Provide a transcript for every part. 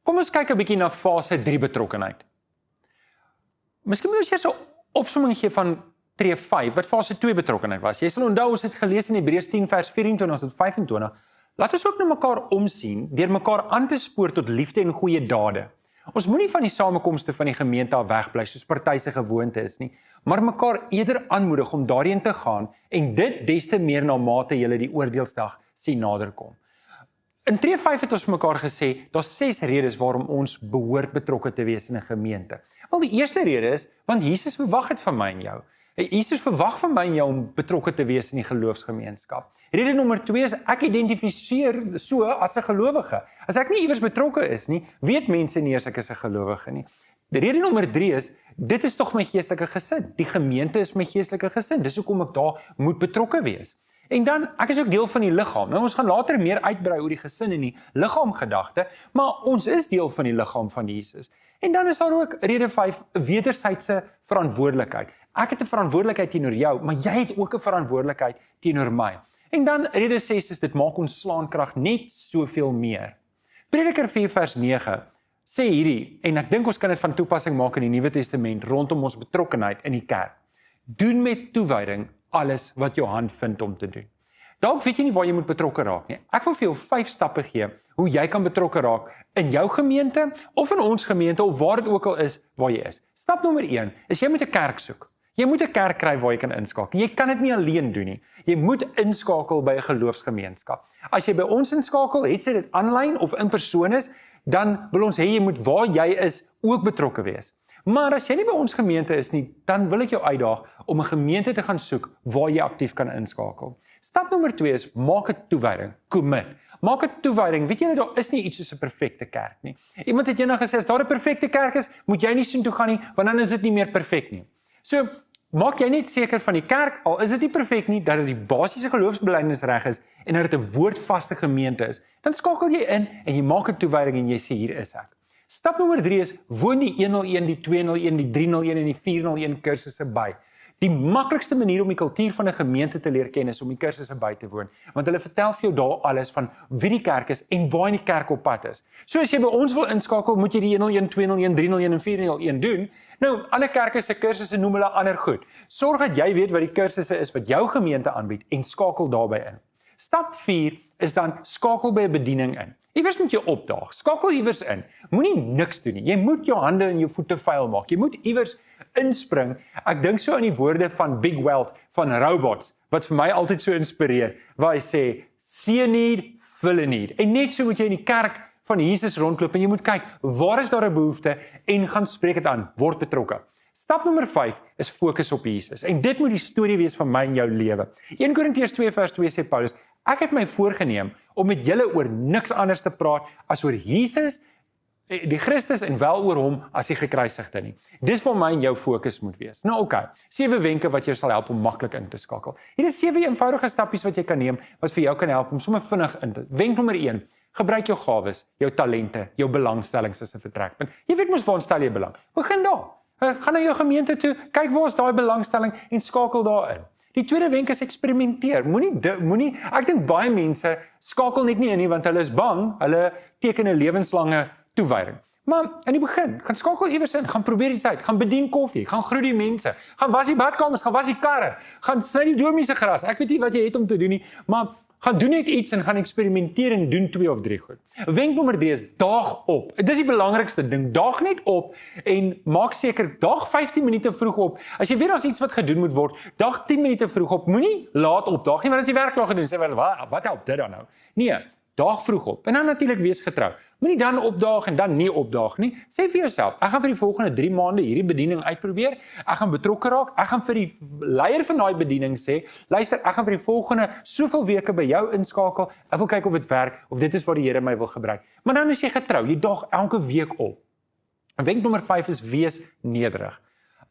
Kom ons kyk 'n bietjie na fase 3 betrokkenheid. Miskien moet ons eers 'n opsomming gee van tree 5, wat fase 2 betrokkenheid was. Jy sal onthou, ons het gelees in Hebreërs 10 vers 24 tot 25. Laat ons ook na mekaar omsien, deur mekaar aan te spoor tot liefde en goeie dade. Ons moenie van die samekomste van die gemeente af wegbly, soos party se gewoonte is nie, maar mekaar eerder aanmoedig om daarheen te gaan, en dit des te meer na mate julle die oordeelsdag sien naderkom. In tree 5 het ons vir mekaar gesê, daar's 6 redes waarom ons behoort betrokke te wees in 'n gemeente. Wel, die eerste rede is, want Jesus verwag dit van my en jou. Jesus verwag van my en jou om betrokke te wees in die geloofsgemeenskap. Rede nommer 2 is, ek identifiseer so as 'n gelowige. As ek nie iewers betrokke is nie, weet mense nie eers ek is 'n gelowige nie. Rede nommer 3 is, dit is tog my geestelike gesin. Die gemeente is my geestelike gesin. Dis hoekom ek daar moet betrokke wees. En dan, ek is ook deel van die liggaam. Nou, ons gaan later meer uitbrei oor die gesin en die liggaam gedagte, maar ons is deel van die liggaam van Jesus. En dan is daar ook rede 5, wederwysige verantwoordelikheid. Ek het 'n verantwoordelikheid teenoor jou, maar jy het ook 'n verantwoordelikheid teenoor my. En dan rede 6 is, dit maak ons slaankrag net soveel meer. Prediker 4 vers 9 sê hierdie, en ek dink ons kan dit van toepassing maak in die Nuwe Testament, rondom ons betrokkenheid in die kerk. Doen met toewyding alles wat jou hand vind om te doen. Dalk weet jy nie waar jy moet betrokke raak nie. Ek wil vir jou 5 stappe gee, hoe jy kan betrokke raak in jou gemeente, of in ons gemeente, of waar dit ook al is, waar jy is. Stap nommer 1 is, jy moet 'n kerk soek. Jy moet 'n kerk kry waar jy kan inskakel. Jy kan dit nie alleen doen nie. Jy moet inskakel by 'n geloofsgemeenskap. As jy by ons inskakel, het sy dit aanlyn of in persoon is, dan wil ons hê jy moet waar jy is ook betrokke wees. Maar as jy nie by ons gemeente is nie, dan wil ek jou uitdaag om 'n gemeente te gaan soek waar jy aktief kan inskakel. Stap nommer 2 is, maak 'n toewyding, commit. Maak 'n toewyding. Weet julle, daar is nie iets soos 'n perfekte kerk nie. Iemand het eendag gesê, as daar 'n perfekte kerk is, moet jy nie soontoe gaan nie, want dan is dit nie meer perfek nie. So, maak jy net seker van die kerk, al is dit nie perfek nie, dat dit die basiese geloofsbelijdenis reg is, en dat dit 'n woordvaste gemeente is. Dan skakel jy in, en jy maak 'n toewyding, en jy sê, hier is ek. Stap nommer 3 is, woon die 101, die 201, die 301 en die 401 kursusse by. Die maklikste manier om die kultuur van 'n gemeente te leer ken is om die kursusse by te woon, want hulle vertel vir jou daar alles van wie die kerk is en waar in die kerk op pad is. So as jy by ons wil inskakel, moet jy die 101, 201, 301 en 401 doen. Nou, ander kerke se kursusse noem hulle ander goed. Sorg dat jy weet wat die kursusse is wat jou gemeente aanbied en skakel daarbey in. Stap 4 is dan skakel by 'n bediening in. Iewers moet jy opdaag, skakel iewers in. Moenie niks doen nie. Jy moet jou hande en jou voete vuil maak. Jy moet iewers inspring. Ek dink so aan die woorde van Big Weld van Robots, wat vir my altyd so inspireer, waar hy sê, see a need, fill a need. En net so moet jy in die kerk van Jesus rondloop en jy moet kyk, waar is daar 'n behoefte en gaan spreek dit aan, word betrokke. Stap nommer 5 is fokus op Jesus. En dit moet die storie wees van my en jou lewe. 1 Korintiërs 2 vers 2 sê Paulus, ek het my voorgenem om met julle oor niks anders te praat as oor Jesus, die Christus, en wel oor hom as die gekruisigde nie. Dis waar my en jou fokus moet wees. Nou oké, 7 wenke wat jou sal help om maklik in te skakel. Hier is 7 eenvoudige stappies wat jy kan neem, wat vir jou kan help om sommer vinnig in te. Wenk nommer 1, gebruik jou gawes, jou talente, jou belangstellings as 'n vertrekpunt. Jy weet mos waar stel jy belang. Begin daar. Gaan na jou gemeente toe, kyk waar is daai belangstelling en skakel daarin. Die tweede wenk is eksperimenteer. Moenie, ek dink baie mense skakel net nie in nie want hulle is bang, hulle teken 'n lewenslange toewyding. Maar in die begin, gaan skakel iewers in, gaan probeer iets uit, gaan bedien koffie, gaan groet die mense, gaan was die badkamers, gaan was die karre, gaan sny die dominee se gras. Ek weet nie wat jy het om te doen nie, maar gaan doen net iets en gaan eksperimenteer en doen 2 of 3 goed. Wenk nommer 3 is daag op. Dit is die belangrikste ding. Daag net op en maak seker, daag 15 minute vroeg op. As jy weet daar's iets wat gedoen moet word, daag 10 minute vroeg op. Moenie laat opdaag nie, want as die werk klaar gedoen, sê wat help dit dan nou? Nee, daag vroeg op. En dan natuurlik wees getrou. Moenie dan opdaag en dan nie opdaag nie. Sê vir jouself, ek gaan vir die volgende 3 maande hierdie bediening uitprobeer. Ek gaan betrokke raak. Ek gaan vir die leier van daai bediening sê, luister, ek gaan vir die volgende soveel weke by jou inskakel. Ek wil kyk of dit werk of dit is wat die Here my wil gebruik. Maar dan is jy getrou. Jy daag elke week op. En wenk nommer 5 is wees nederig.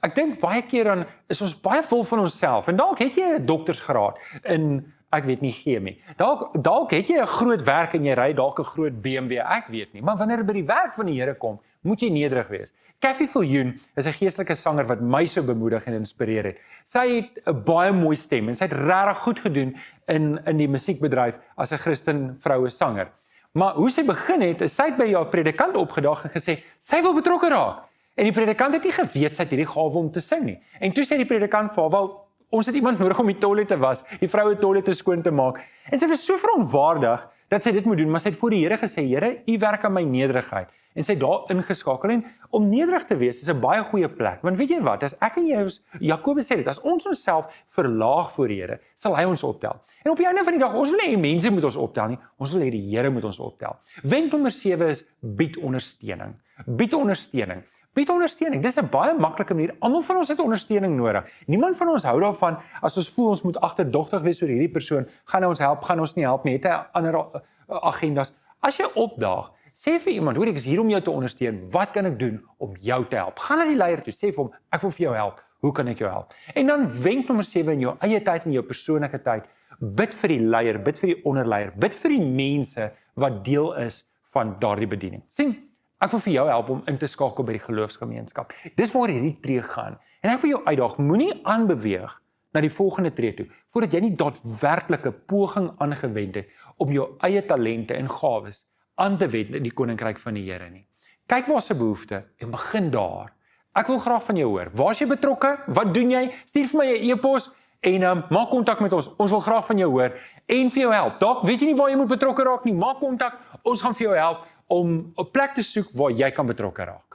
Ek dink baie keer dan is ons baie vol van onsself en dalk het jy 'n doktersgraad in ek weet nie chemie. Dalk het jy 'n groot werk en jy ry dalk 'n groot BMW, ek weet nie. Maar wanneer dit by die werk van die Here kom, moet jy nederig wees. Kathy Viljoen is 'n geestelike sanger wat my so bemoedig en inspireer het. Sy het 'n baie mooi stem en sy het regtig goed gedoen in die musiekbedryf as 'n Christen vroue sanger. Maar hoe sy begin het, is sy het by jou predikant opgedaag en gesê, sy wil betrokke raak. En die predikant het nie geweet sy het hierdie gawe om te sing nie. En toe sê die predikant vir haar, wel, ons het iemand nodig om die toilet te was, die vroue toilette skoon te maak. En sy was so verontwaardig dat sy dit moet doen, maar sy het voor die Here gesê, Here, U werk aan my nederigheid. En sy het daar ingeskakel en om nederig te wees is 'n baie goeie plek. Want weet jy wat, as ek en jy, Jakobus sê dit, as ons onsself verlaag voor die Here, sal hy ons optel. En op die einde van die dag, ons wil nie hê mense moet ons optel nie, ons wil hê die Here moet ons optel. Wenk nommer 7 is bied ondersteuning. Bied ondersteuning. Bied ondersteuning. Dis 'n baie maklike manier. Almal van ons het ondersteuning nodig. Niemand van ons hou daarvan as ons voel ons moet agterdogtig wees oor hierdie persoon, gaan hy ons help, gaan ons nie help nie, het hy ander agendas. As jy opdaag, sê vir iemand, hoor ek is hier om jou te ondersteun. Wat kan ek doen om jou te help? Gaan na die leier toe, sê vir hom, ek wil vir jou help. Hoe kan ek jou help? En dan wenk nommer 7 in jou eie tyd en jou persoonlike tyd. Bid vir die leier, bid vir die onderleier, bid vir die mense wat deel is van daardie bediening. Sien, ek wil vir jou help om in te skakel by die geloofsgemeenskap. Dis waar hierdie tree gaan. En ek wil jou uitdaag, moenie aanbeweeg na die volgende tree toe, voordat jy nie daadwerklike poging aangewend het om jou eie talente en gawes aan te wend in die koninkryk van die Here nie. Kyk waar se behoefte en begin daar. Ek wil graag van jou hoor. Waar is jy betrokke? Wat doen jy? Stuur vir my 'n e-pos en maak kontak met ons. Ons wil graag van jou hoor en vir jou help. Dalk weet jy nie waar jy moet betrokke raak nie. Maak kontak. Ons gaan vir jou help om 'n plek te soek waar jy kan betrokke raak.